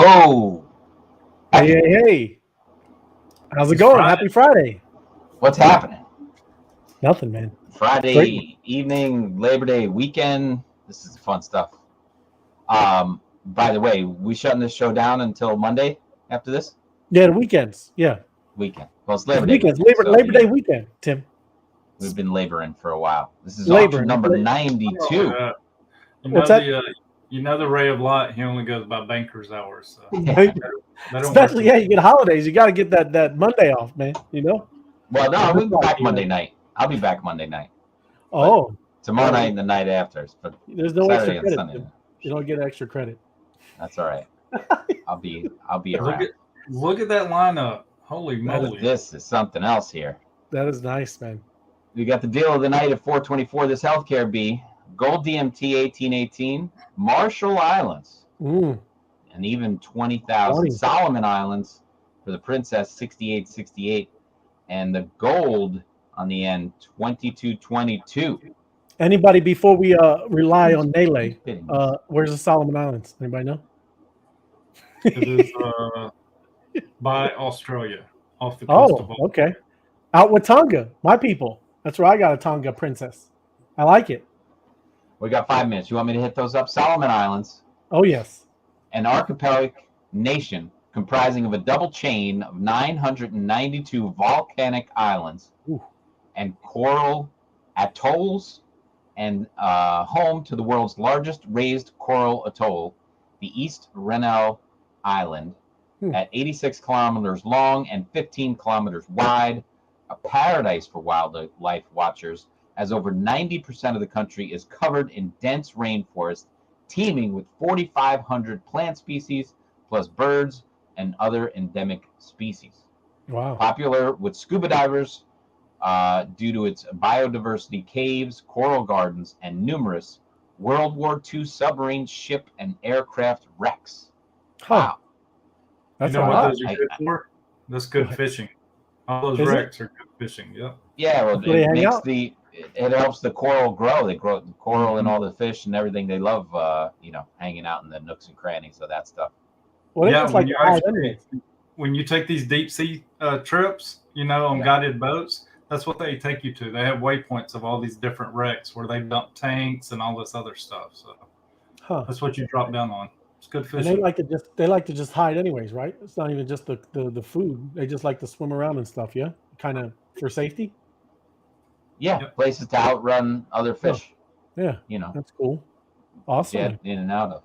Whoa. Hey. How's it going? Friday. Happy Friday. What's happening? Nothing, man. Friday Great. evening, Labor Day weekend. This is fun stuff. By the way, we shutting this show down until Monday after this Yeah, the weekends. Yeah. weekend. Well, it's It's Labor Day weekends. weekend, so, Labor Day weekend, Tim. We've been laboring for a while. This is Laboring. auction number 92. What's that? The ray of light, he only goes by banker's hours. So. Hey, especially, you get holidays. You got to get that Monday off, man. You know? Well, no, we'll be back Monday night. I'll be back Monday night. Oh. Tomorrow night and the night after. But there's no Saturday extra and credit. Sunday. You don't get extra credit. That's all right. I'll be around. Look at that lineup. Holy moly. This is something else here. That is nice, man. We got the deal of the night at 424. This healthcare B, Gold DMT 1818, Marshall Islands, and even 20,000 Solomon Islands for the Princess 6868, and the gold on the end 2222. Anybody before we rely on Nele? Where's the Solomon Islands? Anybody know? It is by Australia, off the coast of Australia. Okay. Out with Tonga, my people. That's where I got a Tonga princess. I like it. We got 5 minutes. You want me to hit those up? Solomon Islands. Oh, yes. An archipelagic nation comprising of a double chain of 992 volcanic islands and coral atolls, and home to the world's largest raised coral atoll, the East Rennell Island, at 86 kilometers long and 15 kilometers wide, a paradise for wildlife watchers, as over 90% of the country is covered in dense rainforest, teeming with 4,500 plant species, plus birds and other endemic species. Wow. Popular with scuba divers due to its biodiversity, caves, coral gardens, and numerous World War II submarine ship and aircraft wrecks. Wow. That's you know what those are good for? That's good fishing. All those wrecks are good fishing. Yep. Yeah, well, it helps the coral grow. They grow the coral and all the fish and everything. They love, hanging out in the nooks and crannies of that stuff. Well, yeah, when you take these deep sea trips, on guided boats, that's what they take you to. They have waypoints of all these different wrecks where they dump tanks and all this other stuff. So that's what you drop down on. It's good fishing. And they like to just hide anyways, right? It's not even just the food. They just like to swim around and stuff, yeah? Kind of for safety? Yeah, places to outrun other fish. Yeah. That's cool. Awesome. Get in and out of.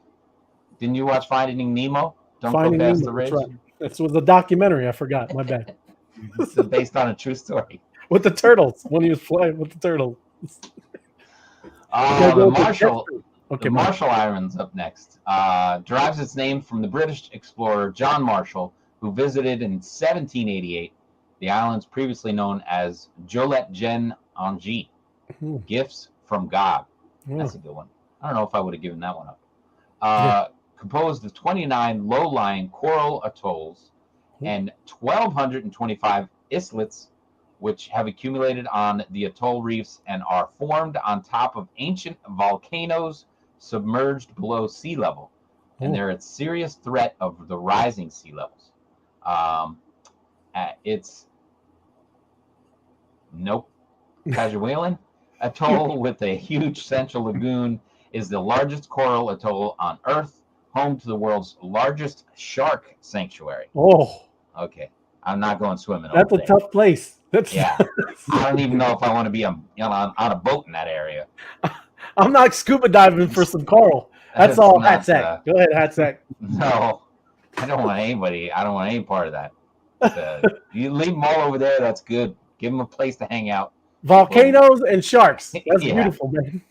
Didn't you watch Finding Nemo? Don't Finding go past Nemo, the ridge. That's right. This was a documentary. I forgot. My bad. This is based on a true story. With the turtles, when he was flying with the turtles. The Marshall Islands up next. Derives its name from the British explorer John Marshall, who visited in 1788 the islands previously known as Jolet Gen Angie. Gifts from God. That's a good one. I don't know if I would have given that one up. Composed of 29 low-lying coral atolls and 1,225 islets, which have accumulated on the atoll reefs and are formed on top of ancient volcanoes submerged below sea level. And they're at serious threat of the rising sea levels. Cajuelan Atoll, with a huge central lagoon, is the largest coral atoll on Earth, home to the world's largest shark sanctuary. Okay. I'm not going swimming. That's a tough place. I don't even know if I want to be on a boat in that area. I'm not scuba diving for some coral. That's all, Hatsack. Go ahead, Hatsack. No, I don't want any part of that. You leave them all over there. That's good. Give them a place to hang out. Volcanoes and sharks. That's beautiful, man.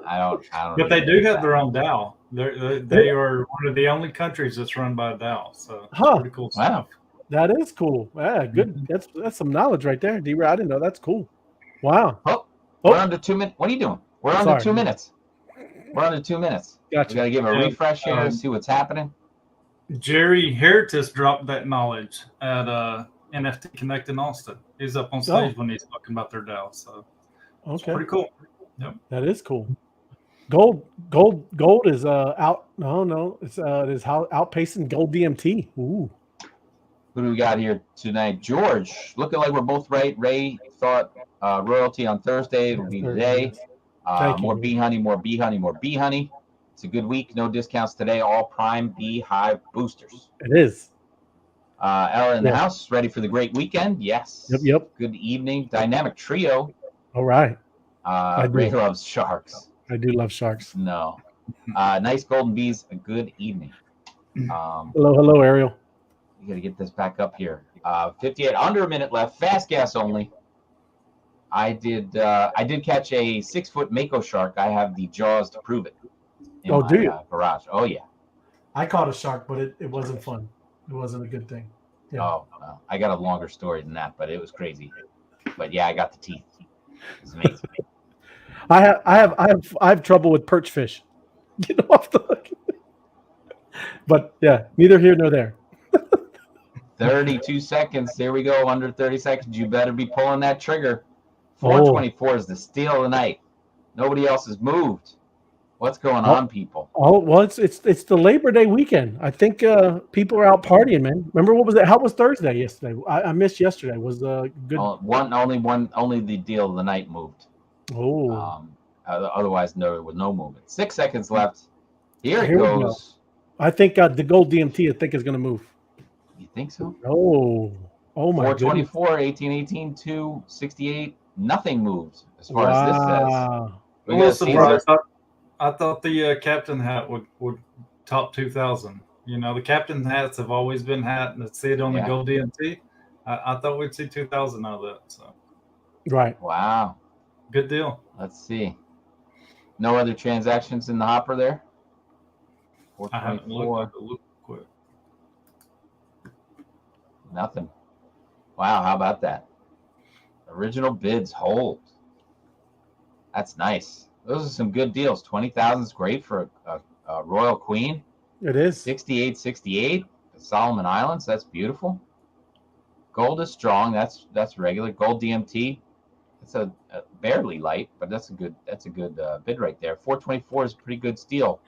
I don't. But they do have their own DAO. They are one of the only countries that's run by a DAO. So pretty cool stuff. Wow. That is cool. Yeah, good. That's some knowledge right there, D-Ray. I didn't know. That's cool. Wow. We're on to 2 minutes. What are you doing? We're on to 2 minutes. We're on to 2 minutes. Gotcha. We got to give a refresh here and see what's happening. Jerry Heritis dropped that knowledge at NFT Connect in Austin. He's up on stage when he's talking about their DAO. So it's pretty cool. Yep. That is cool. Gold is out. No, it's it is outpacing gold DMT. Ooh. Who do we got here tonight? George, looking like we're both right. Ray thought royalty on Thursday. It'll be today. More bee honey, more bee honey, more bee honey. It's a good week. No discounts today. All prime beehive boosters. It is. Ella in the house, ready for the great weekend? Yes. Yep. Good evening. Dynamic trio. All right. Ray loves sharks. I do love sharks. No. Nice golden bees. A good evening. Hello, Ariel. We got to get this back up here. 58, under a minute left. Fast gas only. I did catch a 6-foot mako shark. I have the jaws to prove it. Do you? Garage. Oh yeah. I caught a shark, but it wasn't fun. It wasn't a good thing. Yeah. Oh, well, I got a longer story than that, but it was crazy. But yeah, I got the teeth. It's amazing. I have trouble with perch fish. Get off the hook. But yeah, neither here nor there. 32 seconds. Here we go. Under 30 seconds. You better be pulling that trigger. 424 is the steal of the night. Nobody else has moved. What's going on, people? Oh, well, it's the Labor Day weekend. I think people are out partying, man. Remember what was it? How was Thursday yesterday? I missed yesterday. Was good. Only the deal of the night moved. Oh. Otherwise, there was no movement. 6 seconds left. Here it goes. I think the gold DMT is going to move. You think so? Oh my 424, 1818, 268. Nothing moved as far as this says. I was surprised. I thought the captain hat would top 2,000. You know, the captain hats have always been hat, and to see it on the gold DMT, I thought we'd see 2,000 out of that. So, right. Wow. Good deal. Let's see. No other transactions in the hopper there? I haven't looked quick. Nothing. Wow, how about that? Original bids hold. That's nice. Those are some good deals. 20,000 is great for a Royal Queen. It is. 68, Solomon Islands. That's beautiful. Gold is strong. That's regular. Gold DMT. It's a barely light, but that's a good bid right there. 424 is a pretty good steal,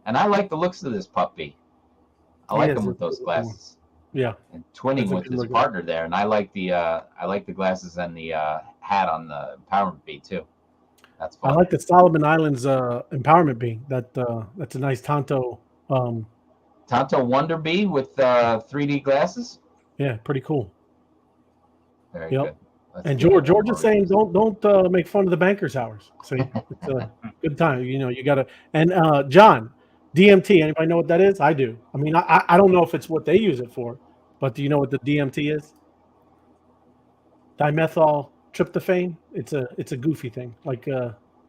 and I like the looks of this puppy. I like him with those glasses. Yeah, and twinning with his partner there, and I like the glasses and the hat on the empowerment bee too. That's fun. I like the Solomon Islands empowerment bee. That's a nice Tonto. Tonto Wonder Bee with 3D glasses. Yeah, pretty cool. Very good. And George is saying don't make fun of the bankers' hours. So it's a good time. You know, you gotta. And John, DMT. Anybody know what that is? I do. I mean, I don't know if it's what they use it for, but do you know what the DMT is? Dimethyl tryptophan. It's a goofy thing, like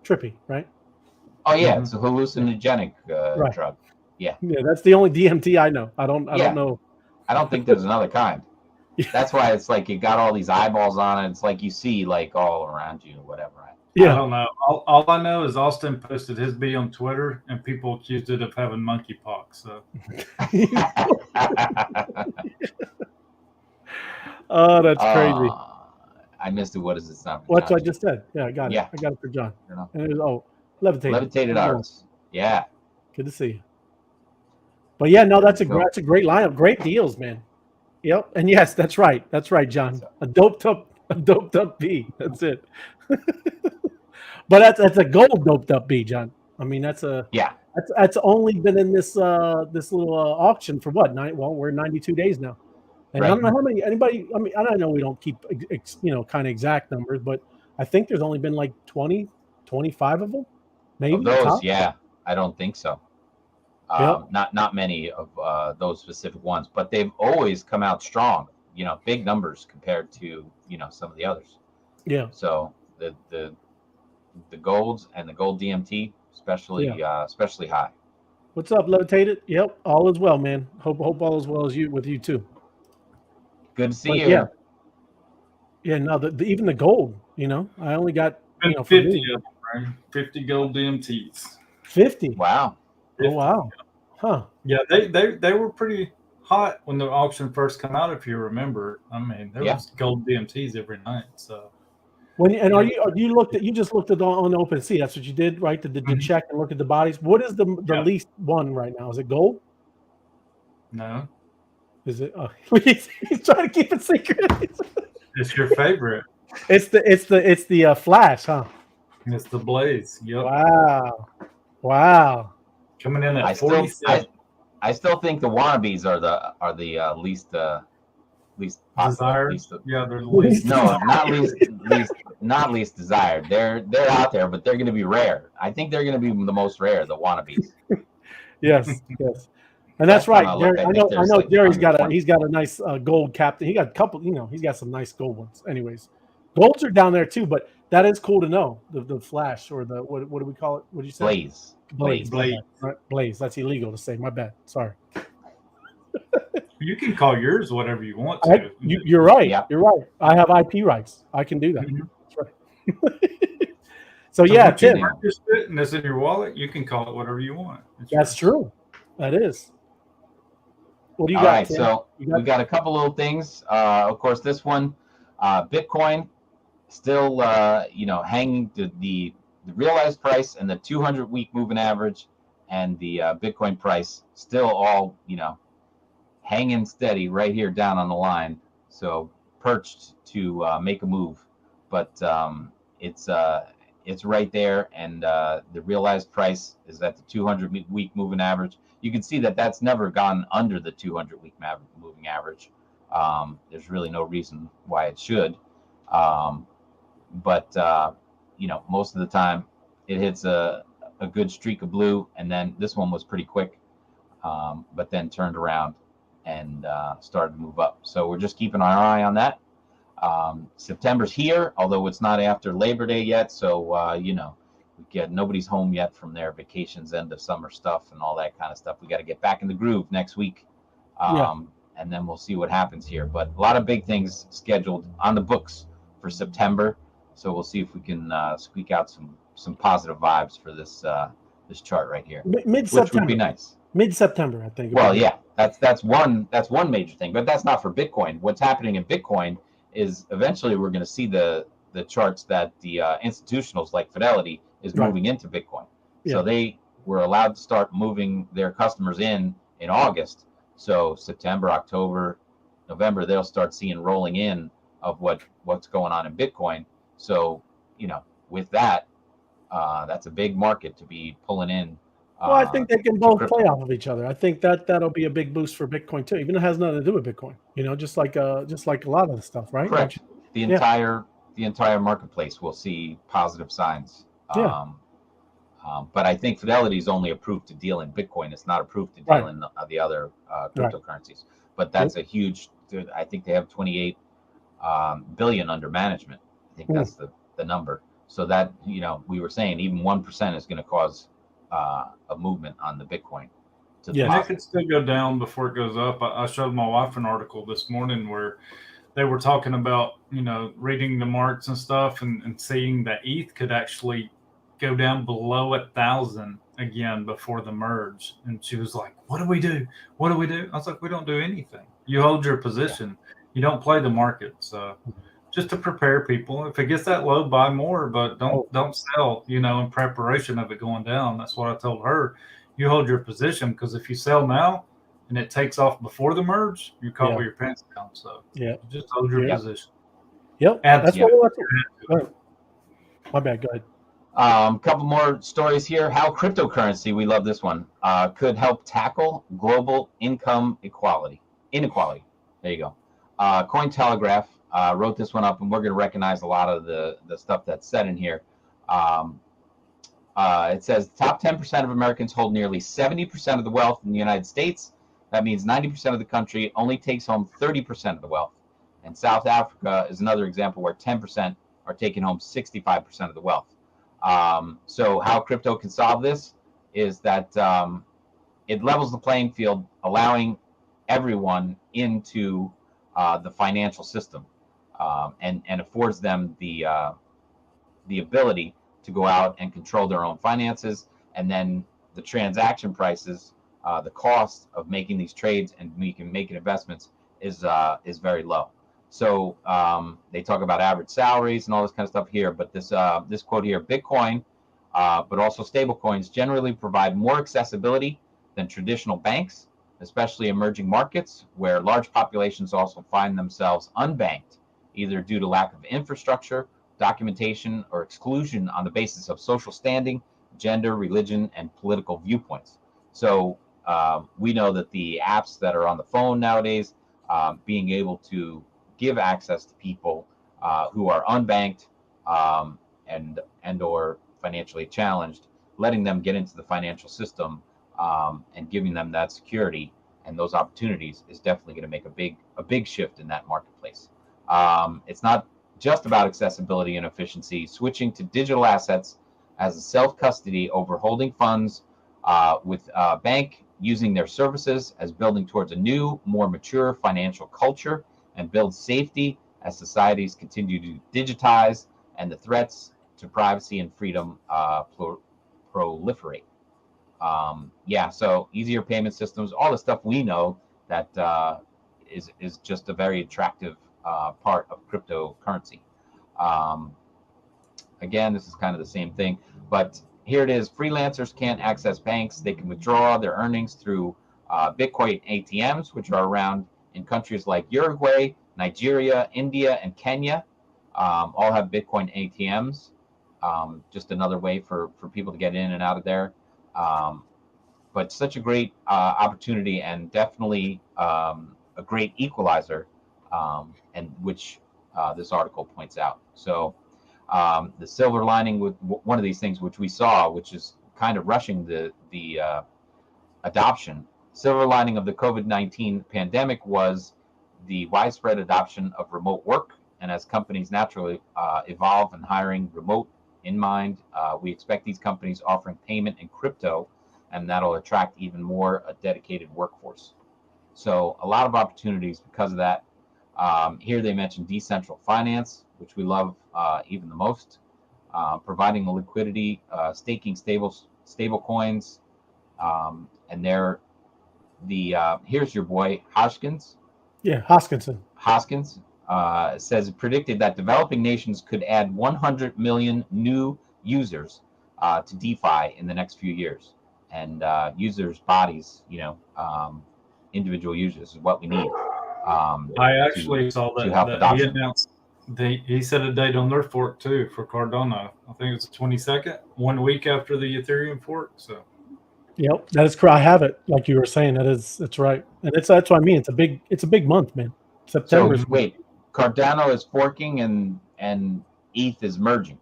trippy, right? Oh yeah, it's a hallucinogenic drug. Yeah, that's the only DMT I know. I don't know. I don't think there's another kind. That's why it's like you got all these eyeballs on it. It's like you see like all around you, whatever. Yeah, I don't know. All I know is Austin posted his bee on Twitter, and people accused it of having monkeypox. So. Oh, that's crazy. I missed it. What is it? Well, that's what I just said. Yeah, I got it. I got it for John. And it was levitated arts. Yeah. Good to see you. But yeah, no, that's a great lineup. Great deals, man. Yep. And yes, that's right. That's right, John. A doped up bee. That's it. But that's a gold doped up bee, John. I mean, that's only been in this little auction for what? We're 92 days now. And I don't know how many anybody. I mean, I don't know. We don't keep kind of exact numbers, but I think there's only been like 20, 25 of them. Maybe of those. Yeah, I don't think so. Not many of those specific ones, but they've always come out strong. You know, big numbers compared to some of the others. Yeah. So the golds and the gold DMT, especially high. What's up, Levitated? Yep, all is well, man. Hope all is well with you too. Good to see you. Yeah. No, even the gold. I only got 50 of them, right? 50 gold DMTs. 50. Wow. 50. Oh wow. Huh. Yeah, they were pretty hot when the auction first came out. If you remember, I mean, there was gold DMTs every night. So. You just looked at on OpenSea? That's what you did, right? Did check and look at the bodies. What is the least one right now? Is it gold? No. Is it? He's trying to keep it secret. It's your favorite. It's the Flash, huh? It's the Blaze. Yep. Wow. Coming in at 47. I still think the wannabes are the least desired. They're the least. No, not least desired. They're out there, but they're going to be rare. I think they're going to be the most rare. The wannabes. Yes. And that's right. I know. Jerry's got a nice gold captain. He got a couple. He's got some nice gold ones. Anyways, golds are down there too. But that is cool to know. The Flash or the what do we call it? What did you say? Blaze. Right? Blaze. That's illegal to say. My bad. Sorry. You can call yours whatever you want to. You're right. Yeah. You're right. I have IP rights. I can do that. Mm-hmm. That's right. So yeah, Tim. And it's in your wallet. You can call it whatever you want. That's true. That is. What do you got? All right, Tim? So we got a couple little things. Of course, this one, Bitcoin, still hanging to the realized price and the 200-week moving average, and the Bitcoin price still all hanging steady right here down on the line. So perched to make a move, but it's right there, and the realized price is at the 200-week moving average. You can see that that's never gone under the 200-week moving average. There's really no reason why it should. But most of the time it hits a good streak of blue, and then this one was pretty quick, but then turned around and started to move up. So we're just keeping our eye on that. September's here, although it's not after Labor Day yet. So, nobody's home yet from their vacations, end of summer stuff and all that kind of stuff. We got to get back in the groove next week. And then we'll see what happens here. But a lot of big things scheduled on the books for September. So we'll see if we can squeak out some positive vibes for this chart right here. Mid-September. Which would be nice. Mid-September, I think. Well, yeah, that's one major thing, but that's not for Bitcoin. What's happening in Bitcoin is eventually we're going to see the charts that the institutionals like Fidelity is moving into Bitcoin. Yeah. So they were allowed to start moving their customers in August. So September, October, November, they'll start seeing rolling in of what's going on in Bitcoin. So, with that, that's a big market to be pulling in. Well, I think they can both play off of each other. I think that'll be a big boost for Bitcoin too, even if it has nothing to do with Bitcoin. Just like a lot of the stuff, right? Correct. The entire marketplace will see positive signs. Yeah. But I think Fidelity is only approved to deal in Bitcoin. It's not approved to deal in the other cryptocurrencies. But that's a huge. I think they have 28 billion under management. I think that's the number. So that we were saying even 1% is going to cause a movement on the Bitcoin. And it could still go down before it goes up. I showed my wife an article this morning where they were talking about, reading the marks and stuff and seeing that ETH could actually go down below 1,000 again before the merge. And she was like, what do we do? What do we do? I was like, we don't do anything. You hold your position. You don't play the market. So just to prepare people, if it gets that low, buy more, but don't sell, in preparation of it going down. That's what I told her. You hold your position, because if you sell now and it takes off before the merge, you're caught with your pants down. So just hold your position. Yep. That's what we're doing. My bad. Go ahead. Couple more stories here. How cryptocurrency, we love this one, could help tackle global income inequality. There you go. Cointelegraph wrote this one up, and we're going to recognize a lot of the stuff that's said in here. It says the top 10% of Americans hold nearly 70% of the wealth in the United States. That means 90% of the country only takes home 30% of the wealth. And South Africa is another example where 10% are taking home 65% of the wealth. So how crypto can solve this is that it levels the playing field, allowing everyone into the financial system, and affords them the ability to go out and control their own finances. And then the transaction prices, the cost of making these trades and making investments is very low. So they talk about average salaries and all this kind of stuff here. But this quote here, Bitcoin, but also stable coins generally provide more accessibility than traditional banks, especially emerging markets where large populations also find themselves unbanked, either due to lack of infrastructure, documentation, or exclusion on the basis of social standing, gender, religion, and political viewpoints. So we know that the apps that are on the phone nowadays, being able to give access to people who are unbanked and or financially challenged, letting them get into the financial system and giving them that security and those opportunities is definitely going to make a big shift in that marketplace. It's not just about accessibility and efficiency. Switching to digital assets as a self-custody over holding funds with a bank using their services as building towards a new, more mature financial culture and build safety as societies continue to digitize and the threats to privacy and freedom proliferate. So easier payment systems, all the stuff we know that is just a very attractive part of cryptocurrency. Again, this is kind of the same thing, but here it is. Freelancers can't access banks. They can withdraw their earnings through Bitcoin ATMs, which are around in countries like Uruguay, Nigeria, India, and Kenya. All have Bitcoin ATMs. Just another way for people to get in and out of there. But such a great opportunity and definitely a great equalizer, and which this article points out. So the silver lining with one of these things, which we saw, which is kind of rushing the adoption. Silver lining of the COVID-19 pandemic was the widespread adoption of remote work. And as companies naturally evolve and hiring remote in mind, we expect these companies offering payment in crypto, and that'll attract even more a dedicated workforce. So a lot of opportunities because of that. Here they mentioned decentral finance, which we love even the most, providing the liquidity, staking stable coins, and they're here's your boy Hoskins. Yeah, Hoskinson. Hoskins says it predicted that developing nations could add 100 million new users to DeFi in the next few years. And users' bodies, individual users is what we need. I actually saw that he announced. He set a date on their fork too for Cardano. I think it's the 22nd, 1 week after the Ethereum fork. So. Yep, that is correct. I have it, like you were saying. That's right, and that's what I mean. It's a big month, man. September. So wait, Cardano is forking and ETH is merging.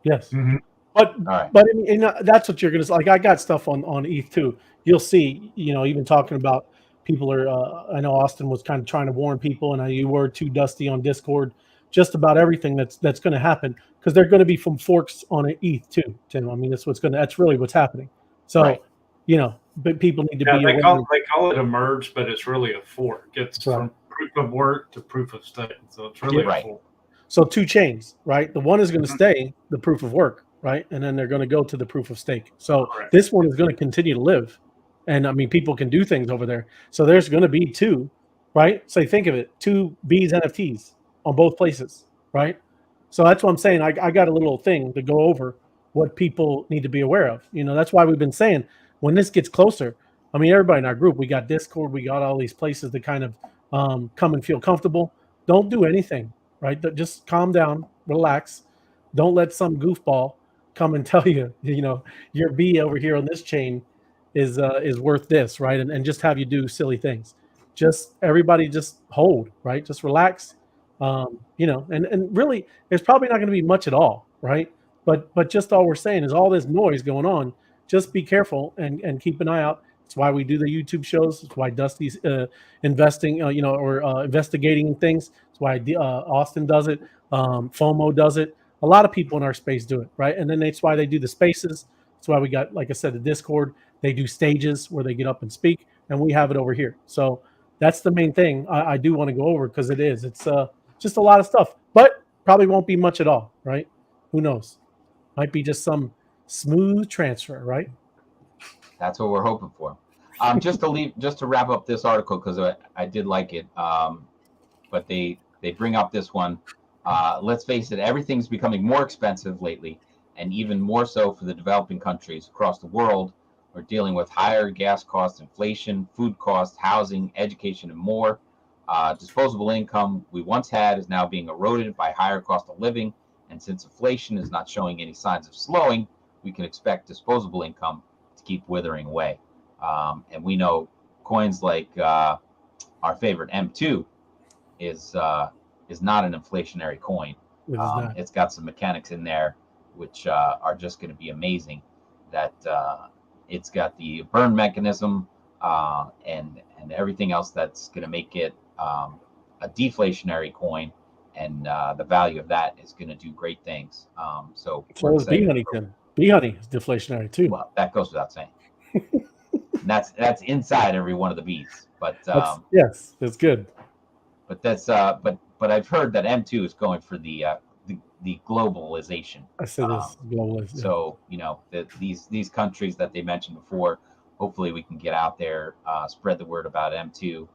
Yes, mm-hmm. but I mean, that's what you're gonna like. I got stuff on ETH too. You'll see. Even talking about people are. I know Austin was kind of trying to warn people, and you were too, Dusty, on Discord. Just about everything that's going to happen, because they're going to be from forks on an ETH too, Tim. I mean, that's really what's happening. So, right. But people need to be aware. They call it a merge, but it's really a fork. It's from proof of work to proof of stake. So it's really a fork. So 2 chains, right? The one is going to stay the proof of work, right? And then they're going to go to the proof of stake. So this one is going to continue to live. And I mean, people can do things over there. So there's going to be 2, right? So think of it, 2 Bees NFTs on both places, right? So that's what I'm saying. I got a little thing to go over what people need to be aware of. That's why we've been saying when this gets closer, I mean, everybody in our group, we got Discord, we got all these places to kind of come and feel comfortable. Don't do anything, right? Just calm down, relax. Don't let some goofball come and tell you, your B over here on this chain is worth this, right? And just have you do silly things. Just everybody just hold, right? Just relax. And really, there's probably not going to be much at all, right? But just all we're saying is all this noise going on. Just be careful and keep an eye out. That's why we do the YouTube shows. That's why Dusty's investing, or investigating things. That's why Austin does it. FOMO does it. A lot of people in our space do it, right? And then that's why they do the spaces. That's why we got, like I said, the Discord. They do stages where they get up and speak, and we have it over here. So that's the main thing I do want to go over, because it's just a lot of stuff, but probably won't be much at all, right? Who knows? Might be just some smooth transfer, right? That's what we're hoping for. Just to wrap up this article, because I did like it. but they bring up this one. Let's face it, everything's becoming more expensive lately, and even more so for the developing countries across the world. We're dealing with higher gas costs, inflation, food costs, housing, education, and more. Disposable income we once had is now being eroded by higher cost of living, and since inflation is not showing any signs of slowing, we can expect disposable income to keep withering away. And we know coins like our favorite M2 is not an inflationary coin. It's got some mechanics in there which are just going to be amazing. That it's got the burn mechanism and everything else that's going to make it a deflationary coin, and the value of that is going to do great things. So is bee honey, Tim. Bee honey is deflationary too. Well, that goes without saying. that's inside every one of the bees. But yes, that's good. But that's but I've heard that M2 is going for the globalization. I said this globalization. So these countries that they mentioned before, hopefully we can get out there, spread the word about M2,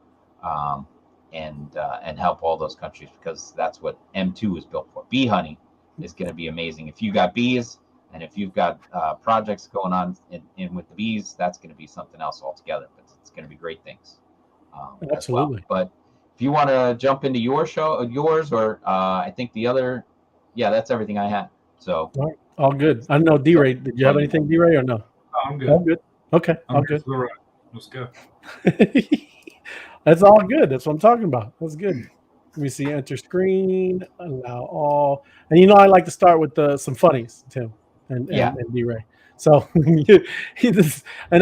and help all those countries, because that's what M2 is built for. Bee honey is going to be amazing. If you got bees and if you've got projects going on in with the bees, that's going to be something else altogether. But it's going to be great things. Absolutely. Well. But if you want to jump into yours, or I think the other, that's everything I had. So all good. I don't know, D-Ray. Did you have anything, D-Ray, or no? I'm good. All good. Okay. I'm good. All right. Let's go. That's all good. That's what I'm talking about. That's good. Let me see. Enter screen. Allow all. And I like to start with some funnies, Tim and D-Ray. So and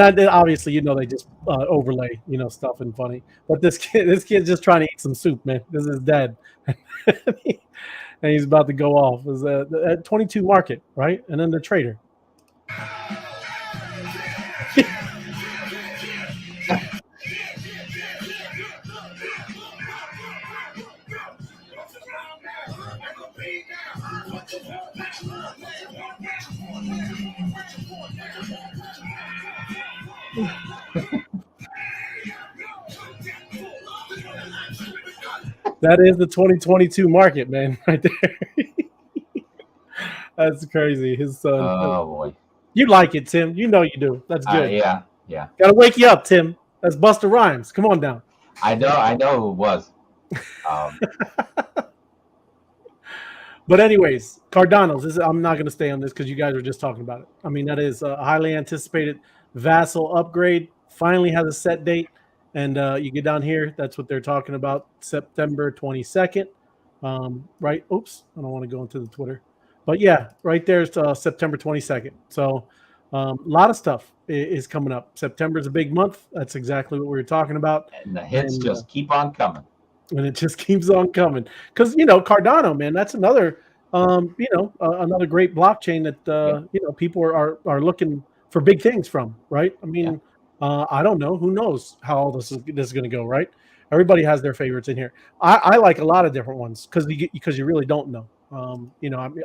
obviously they just overlay stuff and funny. But this kid's just trying to eat some soup, man. This is dad, and he's about to go off. It was at 22 market, right? And then the trader. That is the 2022 market, man, right there. That's crazy. His son. Oh boy. You like it, Tim. You know you do. That's good. Yeah. Gotta wake you up, Tim. That's Busta Rhymes. Come on down. I know who it was. But anyways, Cardano's. I'm not going to stay on this because you guys were just talking about it. I mean, that is a highly anticipated Vassal upgrade. Finally has a set date. And you get down here, that's what they're talking about, September 22nd. Right? Oops, I don't want to go into the Twitter. But yeah, right there's September 22nd. So a lot of stuff is coming up. September is a big month. That's exactly what we were talking about. And the hits just keep on coming. And it just keeps on coming. Because, Cardano, man, that's another, another great blockchain that, people are looking for big things from, right? I mean, I don't know. Who knows how all this is going to go, right? Everybody has their favorites in here. I like a lot of different ones because you really don't know.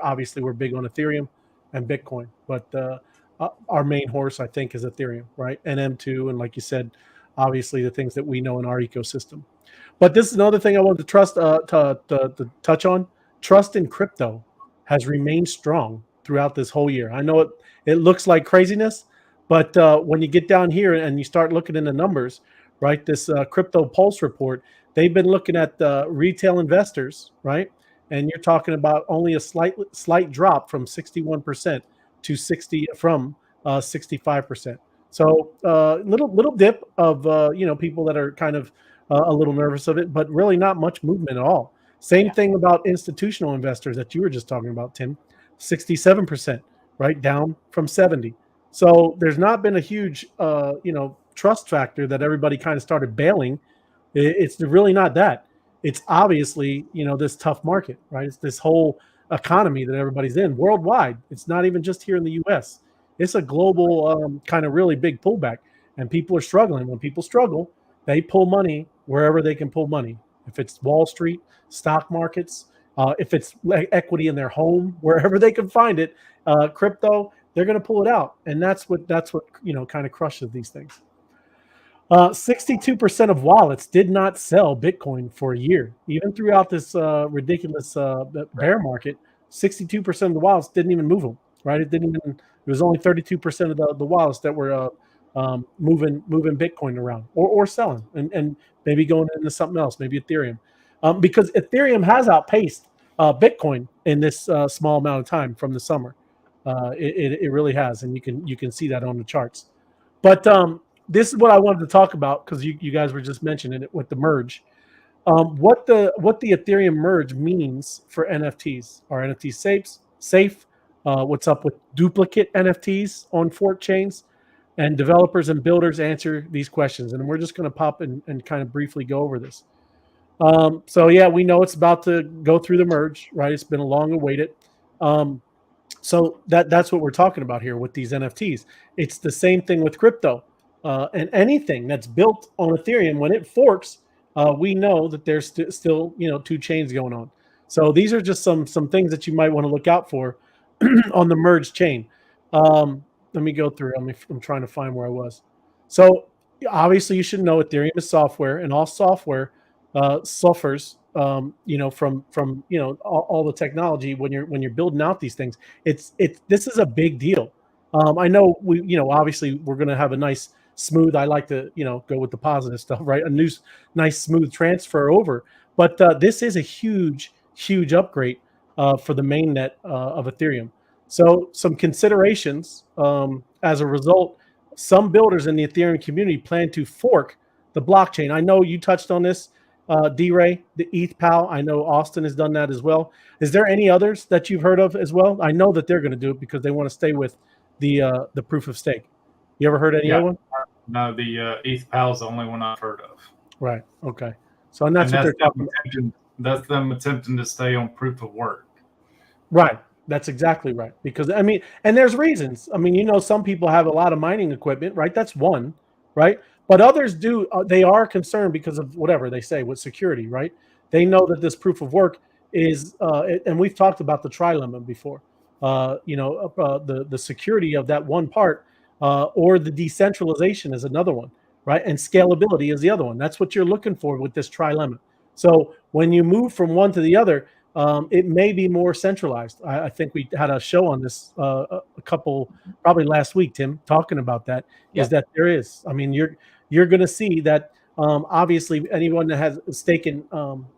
Obviously we're big on Ethereum and Bitcoin, but our main horse, I think, is Ethereum, right? And M2, and like you said, obviously the things that we know in our ecosystem. But this is another thing I wanted to touch on. Trust in crypto has remained strong throughout this whole year. I know it looks like craziness, but when you get down here and you start looking in the numbers, right? This Crypto Pulse report, they've been looking at retail investors, right? And you're talking about only a slight drop from 61% to 65%. So little dip of people that are kind of a little nervous of it, but really not much movement at all. Same thing about institutional investors that you were just talking about, Tim. 67%, right, down from 70. So there's not been a huge trust factor that everybody kind of started bailing. It's really not that. It's obviously, this tough market, right? It's this whole economy that everybody's in worldwide. It's not even just here in the US. It's a global kind of really big pullback, and people are struggling. When people struggle, they pull money wherever they can pull money. If it's Wall Street, stock markets, if it's equity in their home, wherever they can find it, crypto, they're going to pull it out. And that's what kind of crushes these things. 62% of wallets did not sell Bitcoin for a year, even throughout this ridiculous bear market. 62% of the wallets didn't even move them. Right? It didn't even. It was only 32% of the wallets that were moving Bitcoin around or selling and maybe going into something else, maybe Ethereum, because Ethereum has outpaced Bitcoin in this small amount of time from the summer. It really has, and you can see that on the charts. But this is what I wanted to talk about because you guys were just mentioning it with the merge. What the Ethereum merge means for NFTs. Are NFTs safe? What's up with duplicate NFTs on fork chains? And developers and builders answer these questions. And we're just going to pop and kind of briefly go over this. So yeah, we know it's about to go through the merge, right? It's been long awaited. So that's what we're talking about here with these NFTs. It's the same thing with crypto, and anything that's built on Ethereum when it forks, we know that there's still two chains going on. So these are just some things that you might want to look out for on the merge chain. Let me go through. I'm trying to find where I was. So obviously you should know Ethereum is software, and all software suffers from all the technology when you're building out these things. This is a big deal. I know we obviously we're going to have a nice smooth. I like to go with the positive stuff, right? A nice smooth transfer over. But this is a huge upgrade for the mainnet of Ethereum. So some considerations as a result. Some builders in the Ethereum community plan to fork the blockchain. I know you touched on this, D-Ray, the ETH pal. I know Austin has done that as well. Is there any others that you've heard of as well? I know that they're going to do it because they want to stay with the proof of stake. You ever heard any other one? No, the ETH pal is the only one I've heard of. Right. Okay. So and that's what they're talking about. That's them attempting to stay on proof of work. Right. That's exactly right. Because and there's reasons. Some people have a lot of mining equipment, right? That's one, right? But others do. They are concerned because of whatever they say with security, right? They know that this proof of work is, and we've talked about the trilemma before. The security of that one part, or the decentralization is another one, right? And scalability is the other one. That's what you're looking for with this trilemma. So when you move from one to the other, it may be more centralized. I think we had a show on this a couple, probably last week, Tim, talking about that. Is that there is. You're going to see that obviously anyone that has staken,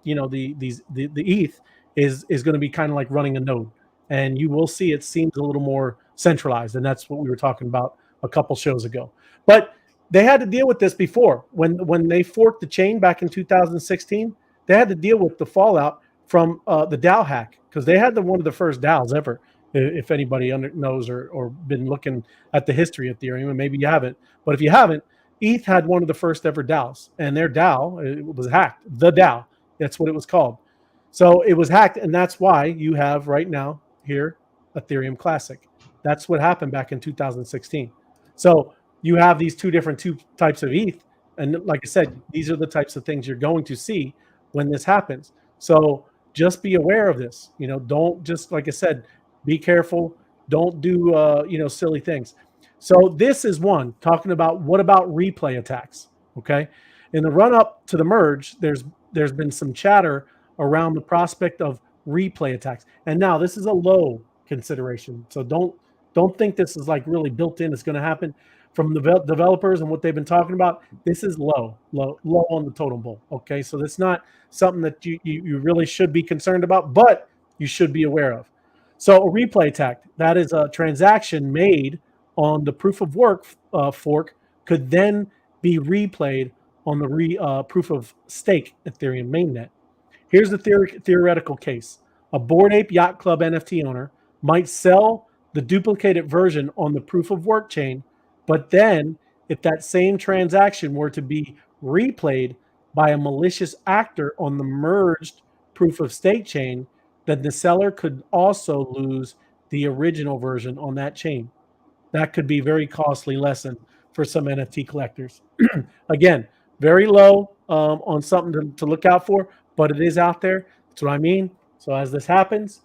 the ETH is going to be kind of like running a node, and you will see it seems a little more centralized, and that's what we were talking about a couple shows ago. But they had to deal with this before when they forked the chain back in 2016. They had to deal with the fallout from the DAO hack, because they had one of the first DAOs ever. If anybody knows or been looking at the history of Ethereum, and maybe you haven't, but if you haven't, ETH had one of the first ever DAOs, and their DAO, it was hacked. The DAO, that's what it was called. So it was hacked, and that's why you have right now here Ethereum Classic. That's what happened back in 2016. So you have these two types of ETH, and like I said, these are the types of things you're going to see when this happens. So just be aware of this. Don't just, like I said, be careful. Don't do silly things. So this is one talking about what about replay attacks? Okay, in the run up to the merge, there's been some chatter around the prospect of replay attacks, and now this is a low consideration. So don't think this is like really built in. It's going to happen from the developers and what they've been talking about. This is low on the totem pole. Okay, so that's not something that you really should be concerned about, but you should be aware of. So a replay attack, that is a transaction made on the proof of work fork, could then be replayed on the proof of stake Ethereum mainnet. Here's the theoretical case. A Bored Ape Yacht Club NFT owner might sell the duplicated version on the proof of work chain, but then if that same transaction were to be replayed by a malicious actor on the merged proof of stake chain, then the seller could also lose the original version on that chain. That could be very costly lesson for some NFT collectors. Again, very low on something to look out for, but it is out there. That's what I mean. So as this happens,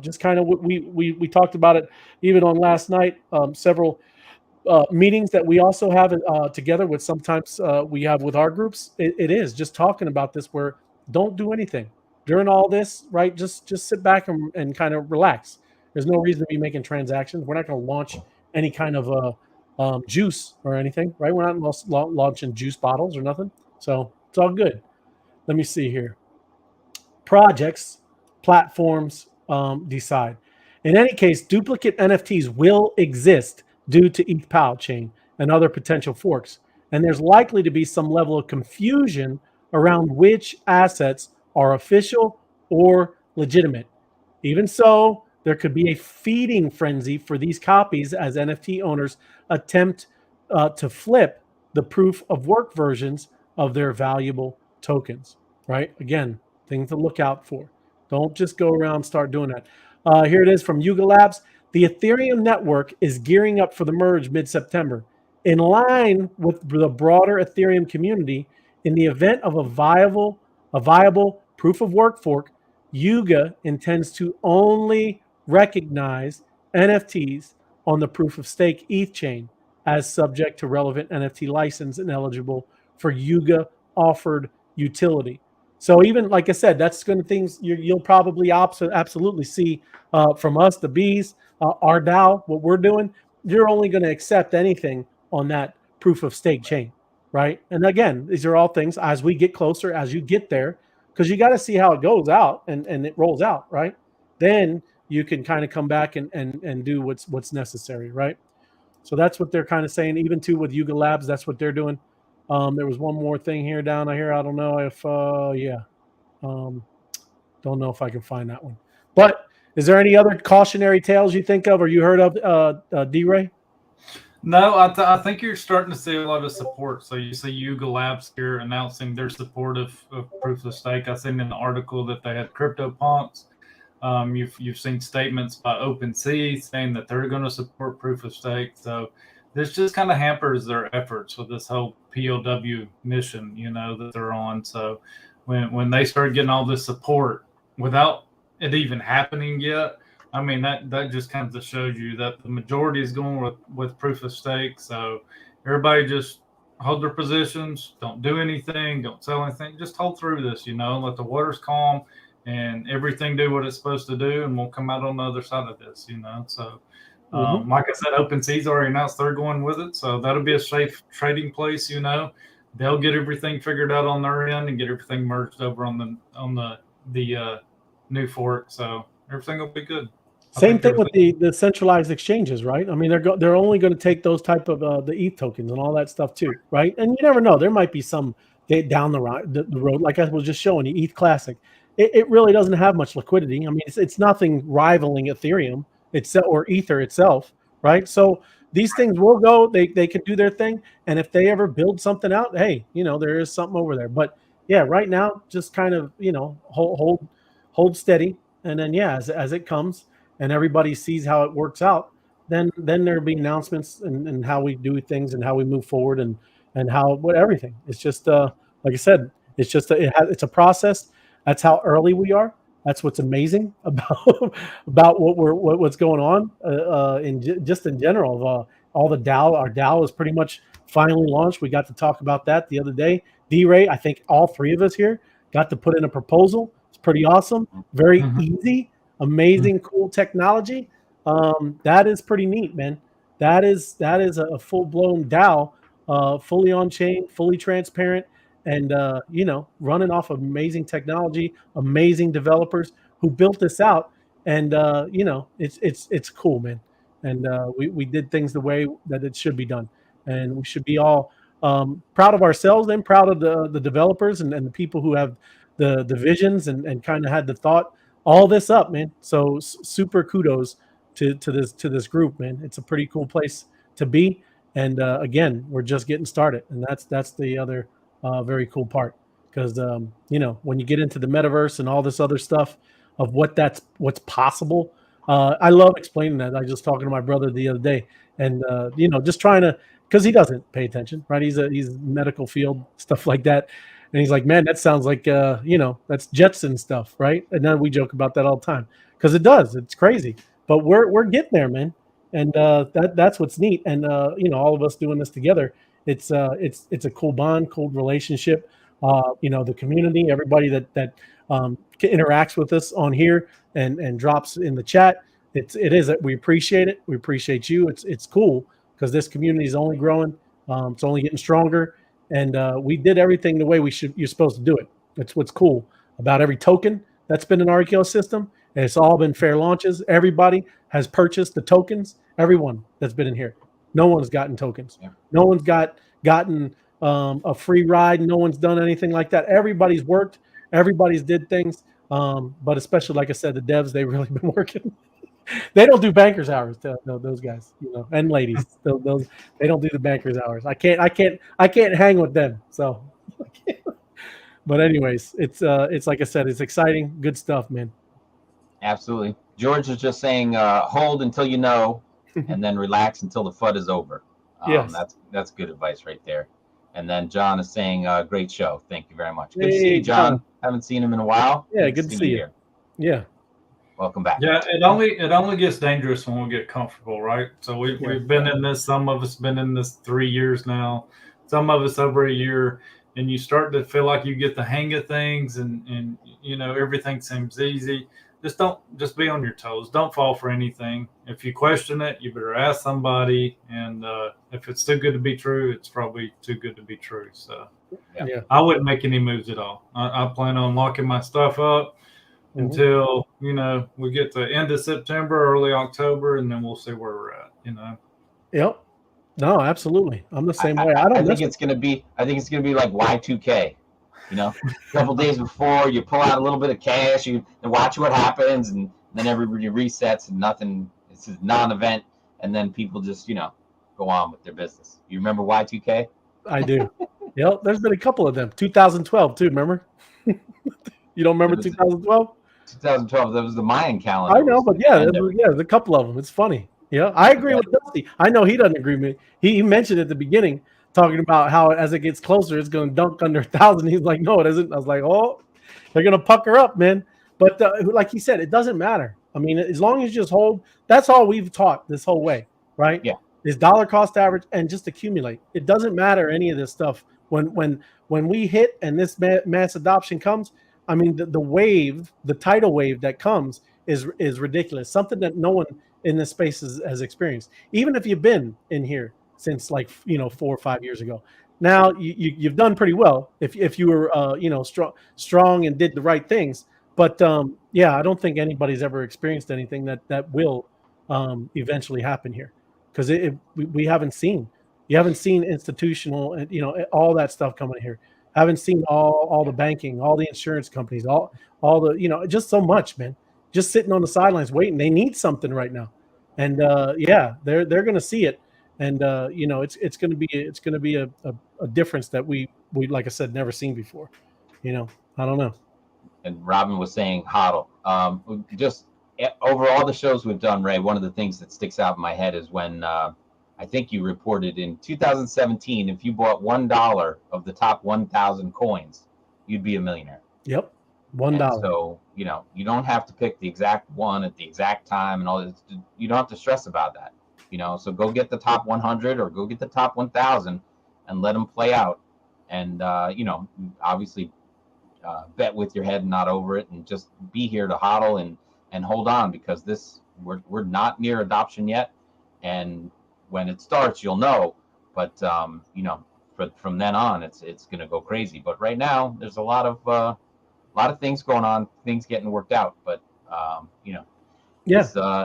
just kind of what we talked about it even on last night. Several meetings that we also have together with sometimes we have with our groups, it is just talking about this where don't do anything during all this, right? Just sit back and kind of relax. There's no reason to be making transactions. We're not going to launch any kind of juice or anything, right? We're not launching juice bottles or nothing. So it's all good. Let me see here. Projects, platforms decide. In any case, duplicate NFTs will exist due to ETH chain and other potential forks. And there's likely to be some level of confusion around which assets are official or legitimate. Even so, there could be a feeding frenzy for these copies as NFT owners attempt to flip the proof of work versions of their valuable tokens, right? Again, things to look out for. Don't just go around and start doing that. Here it is from Yuga Labs. The Ethereum network is gearing up for the merge mid-September. In line with the broader Ethereum community, in the event of a viable proof of work fork, Yuga intends to only recognize NFTs on the proof of stake ETH chain as subject to relevant NFT license and eligible for Yuga offered utility. So even like I said, that's going to things you'll probably absolutely see from us, the bees, our DAO, what we're doing. You're only going to accept anything on that proof of stake chain, right? And again, these are all things as we get closer, as you get there, because you got to see how it goes out and it rolls out, right? Then you can kind of come back and do what's necessary, right? So that's what they're kind of saying. Even too with Yuga Labs, that's what they're doing. There was one more thing here down here. I don't know if don't know if I can find that one. But is there any other cautionary tales you think of or you heard of, D-Ray? No, I think you're starting to see a lot of support. So you see Yuga Labs here announcing their support of proof of stake. I seen in the article that they had CryptoPunks. You've seen statements by OpenSea saying that they're going to support proof of stake. So this just kind of hampers their efforts with this whole POW mission, that they're on. So when they start getting all this support without it even happening yet, I mean, that just kind of shows you that the majority is going with proof of stake. So everybody just hold their positions, don't do anything, don't sell anything, just hold through this, let the waters calm and everything do what it's supposed to do, and we'll come out on the other side of this, So like I said, OpenSea's already announced they're going with it. So that'll be a safe trading place, They'll get everything figured out on their end and get everything merged over on the new fork. So everything will be good. Same thing with the centralized exchanges, right? I mean, they're only going to take those type of the ETH tokens and all that stuff too, right? And you never know, there might be some down the road, like I was just showing you, ETH Classic. It really doesn't have much liquidity. I mean, it's nothing rivaling Ethereum or Ether itself, right? So these things will go. They can do their thing, and if they ever build something out, hey, there is something over there. But yeah, right now, just kind of hold steady, and then as it comes. And everybody sees how it works out, then there'll be announcements and how we do things and how we move forward and everything. It's just like I said, it's just it's a process. That's how early we are. That's what's amazing about what's going on in general. All the DAO, our DAO is pretty much finally launched. We got to talk about that the other day. D-Ray, I think all three of us here got to put in a proposal. It's pretty awesome, very easy. Amazing, cool technology. That is pretty neat, man. That is a full-blown DAO, fully on chain, fully transparent, and running off of amazing technology, amazing developers who built this out. And it's cool, man. And we did things the way that it should be done, and we should be all proud of ourselves and proud of the developers and the people who have the visions and kind of had the thought. All this up, man. So super kudos to this group, man. It's a pretty cool place to be. And again, we're just getting started, and that's the other very cool part. Because when you get into the metaverse and all this other stuff of what's possible, I love explaining that. I was just talking to my brother the other day, and just trying to, because he doesn't pay attention, right? He's medical field stuff like that. And he's like, man, that sounds like, that's Jetson stuff, right? And then we joke about that all the time because it does. It's crazy. But we're getting there, man. and that's what's neat. And all of us doing this together, it's a cool bond, cool relationship. The community, everybody that interacts with us on here and drops in the chat. We appreciate it. We appreciate you. It's cool because this community is only growing. It's only getting stronger, and we did everything the way you're supposed to do it. That's what's cool about every token that's been in our ecosystem. And it's all been fair launches. Everybody has purchased the tokens. Everyone that's been in here, no one's gotten tokens. Yeah. No one's gotten a free ride. No one's done anything like that. Everybody's worked. Everybody's did things. But especially, like I said, the devs, they've really been working. They don't do bankers hours. Those guys, and ladies, those they don't do the bankers hours. I can't hang with them. So, but anyways, it's like I said, it's exciting, good stuff, man. Absolutely. George is just saying, hold until you know, and then relax until the FUD is over. Yes. That's good advice right there. And then John is saying, great show. Thank you very much. Good to see you, John. Haven't seen him in a while. Yeah, good to see you here. Yeah. Welcome back. Yeah, it only gets dangerous when we get comfortable, right? So we've been in this. Some of us been in this 3 years now. Some of us over a year, and you start to feel like you get the hang of things, and everything seems easy. Just be on your toes. Don't fall for anything. If you question it, you better ask somebody. And if it's too good to be true, it's probably too good to be true. So yeah. I wouldn't make any moves at all. I plan on locking my stuff up until we get to end of September, early October, and then we'll see where we're at. Yep. No, absolutely. I'm the same way. I think it's gonna be like Y2K. A couple days before, you pull out a little bit of cash, and watch what happens, and then everybody resets, and nothing. It's a non-event, and then people just go on with their business. You remember Y2K? I do. Yep. There's been a couple of them. 2012 too. Remember? You don't remember 2012? 2012. That was the Mayan calendar. I know, but there's a couple of them. It's funny. Yeah, I agree with Dusty. I know he doesn't agree with me. He mentioned at the beginning, talking about how as it gets closer, it's going to dunk under 1,000. He's like, no, it isn't. I was like, oh, they're going to pucker up, man. But like he said, it doesn't matter. I mean, as long as you just hold, that's all we've taught this whole way, right? Yeah. Is dollar cost average and just accumulate. It doesn't matter any of this stuff. When we hit and this mass adoption comes, I mean, the wave, the tidal wave that comes is ridiculous. Something that no one in this space has experienced. Even if you've been in here since 4 or 5 years ago. Now you've done pretty well if you were strong and did the right things. But I don't think anybody's ever experienced anything that will eventually happen here, because we haven't seen. You haven't seen institutional and all that stuff coming here. Haven't seen all the banking, all the insurance companies, all the just so much, man. Just sitting on the sidelines waiting. They need something right now, and they're going to see it. And it's going to be a difference that we like I said, never seen before. I don't know. And Robin was saying hodl. Just over all the shows we've done, Ray, one of the things that sticks out in my head is when I think you reported in 2017, if you bought $1 of the top 1,000 coins, you'd be a millionaire. Yep, $1. So you don't have to pick the exact one at the exact time and all this. You don't have to stress about that. So go get the top 100 or go get the top 1,000 and let them play out. And, obviously bet with your head and not over it, and just be here to hodl and hold on, because we're not near adoption yet. And when it starts, you'll know. But, from then on, it's going to go crazy. But right now, there's a lot of things going on, things getting worked out. But,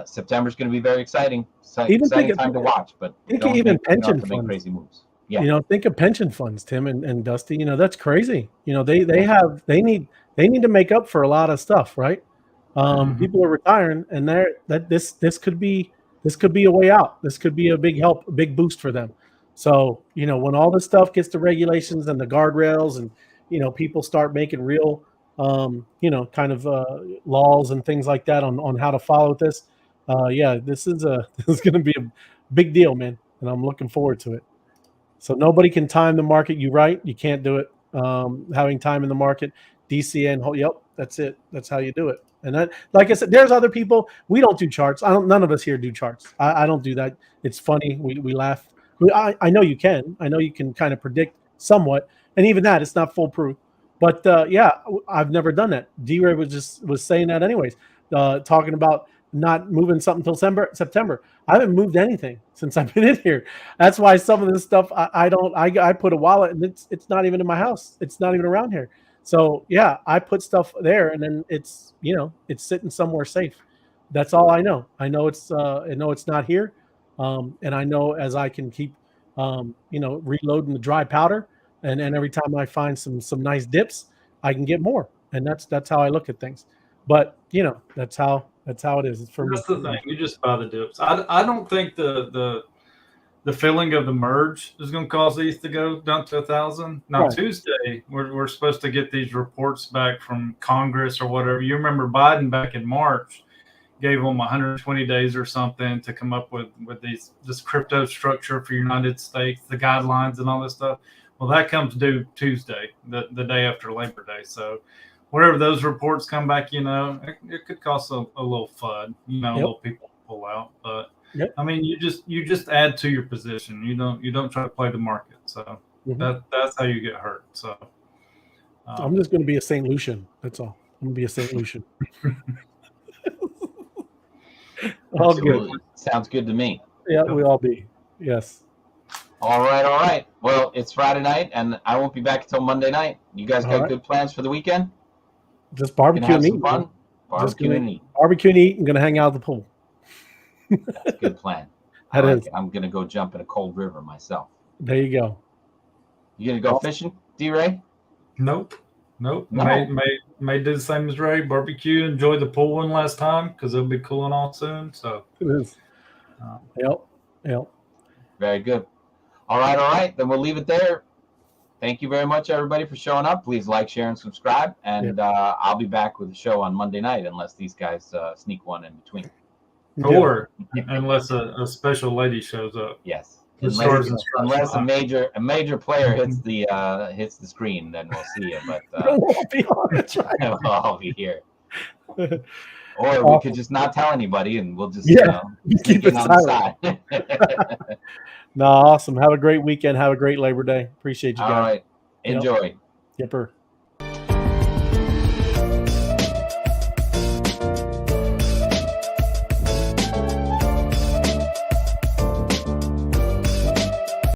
September's going to be very exciting. Exciting time to watch, but don't even pension funds make crazy moves. Yeah, think of pension funds, Tim and Dusty. That's crazy. They need to make up for a lot of stuff, right? People are retiring, and this could be a way out. This could be a big help, a big boost for them. So when all this stuff gets to regulations and the guardrails, and people start making real laws and things like that on how to follow this. This is going to be a big deal, man, and I'm looking forward to it. So nobody can time the market. You right? You can't do it. Having time in the market, DCN. Yep, that's it. That's how you do it. And that, like I said, there's other people. We don't do charts. None of us here do charts. I don't do that. It's funny. We laugh. I know you can. I know you can kind of predict somewhat, and even that, it's not foolproof. But yeah, I've never done that. D-Ray was saying that anyways, talking about not moving something till September. I haven't moved anything since I've been in here. That's why some of this stuff I put a wallet and it's not even in my house. It's not even around here. So yeah, I put stuff there and then it's sitting somewhere safe. That's all I know. I know it's not here, and I know as I can keep reloading the dry powder, and every time I find some nice dips, I can get more, and that's how I look at things. But that's how it is. It's for me. That's the thing. You just buy the dips. I don't think the filling of the merge is going to cause these to go down to 1,000. Now, right. Tuesday, we're supposed to get these reports back from Congress or whatever. You remember Biden back in March gave them 120 days or something to come up with this crypto structure for United States, the guidelines and all this stuff. Well, that comes due Tuesday, the day after Labor Day. So wherever those reports come back, it could cause a little FUD, little people pull out. But yep. I mean, you just add to your position. You don't try to play the market. So that's how you get hurt. So I'm just going to be a St. Lucian. That's all. I'm going to be a St. Lucian. All good. Sounds good to me. Yeah, we all be. Yes. All right. Well, it's Friday night, and I won't be back until Monday night. You guys got good plans for the weekend? Just barbecue and eat. Fun? Barbecue and eat. Barbecue and eat. I'm going to hang out at the pool. That's a good plan. That is. I'm going to go jump in a cold river myself. There you go. You going to go fishing, D-Ray? Nope. No. May do the same as Ray. Barbecue. Enjoy the pool one last time because it'll be cooling off soon. So it is. Yep. Very good. All right. Then we'll leave it there. Thank you very much, everybody, for showing up. Please like, share, and subscribe. And I'll be back with the show on Monday night unless these guys sneak one in between. Or unless a special lady shows up. Yes. Unless a major player hits the screen, then we'll see you. But we'll all be here. Or we could just not tell anybody, and we'll just keep it silent. No, awesome. Have a great weekend. Have a great Labor Day. Appreciate you guys. All right. Enjoy. Yipper.